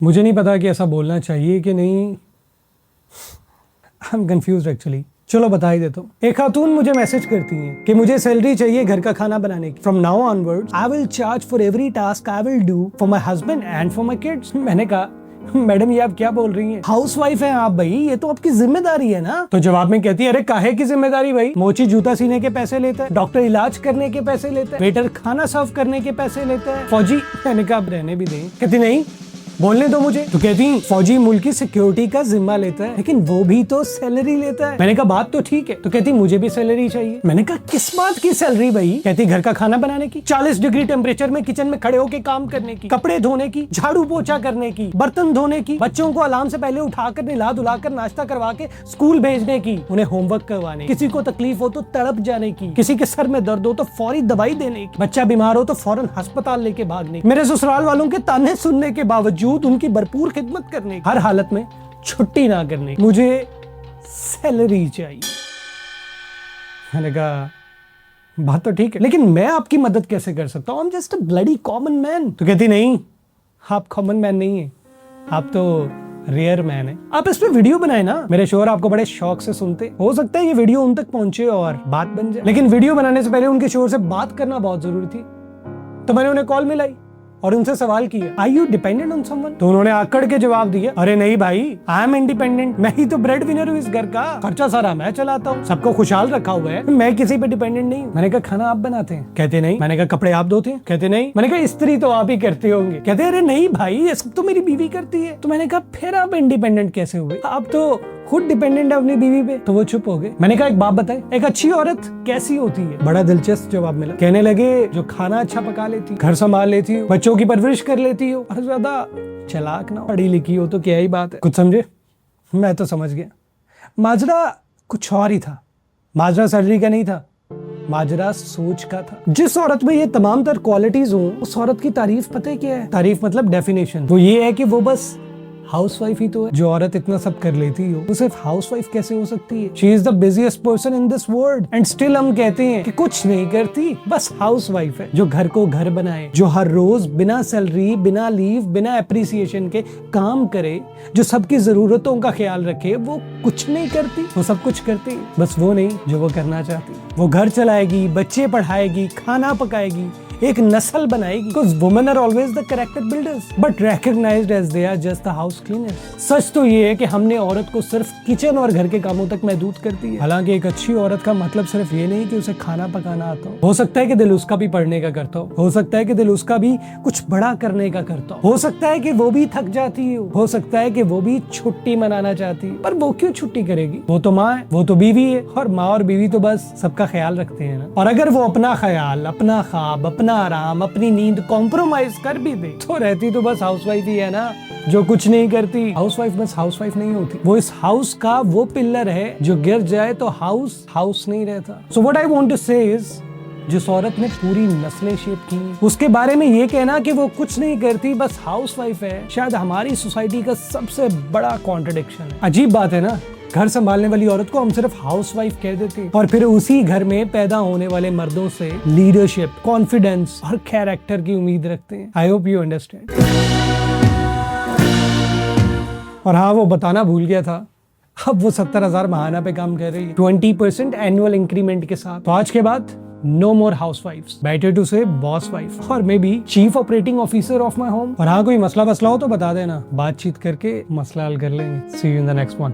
मुझे नहीं पता कि ऐसा बोलना चाहिए कि नहीं। I am confuse actually. चलो बता ही देता हूँ। एक खातून मुझे मैसेज करती हैं कि मुझे सैलरी चाहिए घर का खाना बनाने की। From now onwards I will charge for every task I will do for my husband and for my kids. मैंने कहा मैडम ये आप क्या बोल रही हैं? हाउस वाइफ है आप भाई, ये तो आपकी जिम्मेदारी है ना। तो जवाब में कहती है अरे काहे की जिम्मेदारी भाई, मोची जूता सीने के पैसे लेता है, डॉक्टर इलाज करने के पैसे लेता है, वेटर खाना सर्व करने के पैसे लेता है, फौजी। मैंने कहा अब रहने भी दें। कहती नहीं बोलने दो मुझे। तो कहती फौजी मुल्क की सिक्योरिटी का जिम्मा लेता है लेकिन वो भी तो सैलरी लेता है। मैंने कहा बात तो ठीक है। तो कहती मुझे भी सैलरी चाहिए। मैंने कहा किस बात की सैलरी भाई? कहती घर का खाना बनाने की, 40 डिग्री टेम्परेचर में किचन में खड़े होकर काम करने की, कपड़े धोने की, झाड़ू पोछा करने की, बर्तन धोने की, बच्चों को अलार्म से पहले उठाकर नहला धुलाकर नाश्ता करवा के स्कूल भेजने की, उन्हें होमवर्क करवाने, किसी को तकलीफ हो तो तड़प जाने की, किसी के सर में दर्द हो तो फौरी दवाई देने की, बच्चा बीमार हो तो फौरन अस्पताल लेके भागने की, मेरे ससुराल वालों के ताने सुनने के बावजूद उनकी भरपूर खिदमत करने की, हर हालत में छुट्टी ना करने की, मुझे सैलरी चाहिए। मैंने कहा बात तो ठीक है लेकिन मैं आपकी मदद कैसे कर सकता हूँ? I'm just a bloody common man। तो कहती नहीं आप कॉमन मैन नहीं है, आप तो रेयर मैन है। आप इस पे वीडियो बनाए ना, मेरे शोहर आपको बड़े शौक से सुनते, हो सकता है ये वीडियो उन तक पहुंचे और बात बन जाए। लेकिन वीडियो बनाने से पहले उनके शोहर से बात करना बहुत जरूरी थी। तो मैंने उन्हें कॉल मिलाई और उनसे सवाल किया are you dependent on someone? तो उन्होंने आकड़ के जवाब दिया अरे नहीं भाई आई एम इंडिपेंडेंट, मैं ही तो ब्रेड विनर हूँ इस घर का, खर्चा सारा मैं चलाता हूँ, सबको खुशहाल रखा हुआ है, मैं किसी पे डिपेंडेंट नहीं हूँ। मैंने कहा खाना आप बनाते हैं? कहते नहीं। मैंने कहा कपड़े आप धोते हैं? कहते नहीं। मैंने कहा इस्त्री तो आप ही करते होंगे? कहते अरे नहीं भाई ये सब तो मेरी बीवी करती है। तो मैंने कहा फिर आप इंडिपेंडेंट कैसे हुए? आप तो खुद डिपेंडेंट है अपनी बीवी पे। तो वो चुप हो गए। मैंने कहा एक बात बताए, एक अच्छी औरत कैसी होती है? बड़ा दिलचस्प जवाब मिला। कहने लगे जो खाना अच्छा पका लेती, घर संभाल लेती हो, बच्चों की परवरिश कर लेती हो और ज्यादा चालाक ना, पढ़ी लिखी हो तो क्या ही बात है। कुछ समझे? मैं तो समझ गया। माजरा कुछ और ही था। माजरा सैलरी का नहीं था, माजरा सोच का था। जिस औरत में ये तमाम तर क्वालिटीज हो उस औरत की तारीफ पता है क्या है? तारीफ मतलब डेफिनेशन वो ये है कि वो बस हाउसवाइफ ही तो है। जो औरत इतना सब कर लेती हो वो सिर्फ हाउसवाइफ कैसे हो सकती है? She is the busiest person in this world and still हम कहते हैं कि कुछ नहीं करती, बस हाउसवाइफ है। जो घर को घर बनाए, जो हर रोज बिना सैलरी, बिना लीव, बिना एप्रिसिएशन के काम करे, जो सबकी जरूरतों का ख्याल रखे, वो कुछ नहीं करती। वो सब कुछ करती, बस वो नहीं जो वो करना चाहती। वो घर चलाएगी, बच्चे पढ़ाएगी, खाना पकाएगी, एक नस्ल बनाएगी। Because women are always the character builders, but recognized as they are just the house cleaners। सच तो ये है कि हमने औरत को सिर्फ किचन और घर के कामों तक महदूद कर दी है। हालांकि एक अच्छी औरत का मतलब सिर्फ ये नहीं कि उसे खाना पकाना आता हो सकता है कि दिल उसका भी पढ़ने का करता हो सकता है कि दिल उसका भी कुछ बड़ा करने का करता हो सकता है कि वो भी थक जाती हो सकता है कि वो भी छुट्टी मनाना चाहती है। पर वो क्यों छुट्टी करेगी? वो तो माँ है, वो तो बीवी है और माँ और बीवी तो बस सबका ख्याल रखते हैं ना। और अगर वो अपना ख्याल, अपना ख्वाब, अपना आराम, अपनी नींद कॉम्प्रोमाइज कर भी दे तो रहती तो बस हाउसवाइफ ही है ना, जो कुछ नहीं करती। हाउसवाइफ बस हाउसवाइफ नहीं होती, वो इस हाउस का वो पिलर है जो गिर जाए तो हाउस हाउस नहीं रहता। So what I want to say is जिस औरत ने पूरी नस्लें शेप की उसके बारे में ये कहना कि वो कुछ नहीं करती बस हाउसवाइफ है, शायद हमारी सोसाइटी का सबसे बड़ा कॉन्ट्रडिक्शन है। अजीब बात है ना, घर संभालने वाली औरत को हम सिर्फ हाउसवाइफ कह देते हैं और फिर उसी घर में पैदा होने वाले मर्दों से लीडरशिप, कॉन्फिडेंस और कैरेक्टर की उम्मीद रखते हैं। I hope you understand. और हाँ वो बताना भूल गया था, अब वो 70,000 महाना पे काम कर रही है 20% एनुअल इंक्रीमेंट के साथ। तो आज के बाद नो मोर हाउसवाइफ्स, बेटर टू से बॉस वाइफ और may be chief operating officer of my home. और हाँ कोई मसला हो तो बता देना, बातचीत करके मसला हल कर लेंगे। See you in the next one.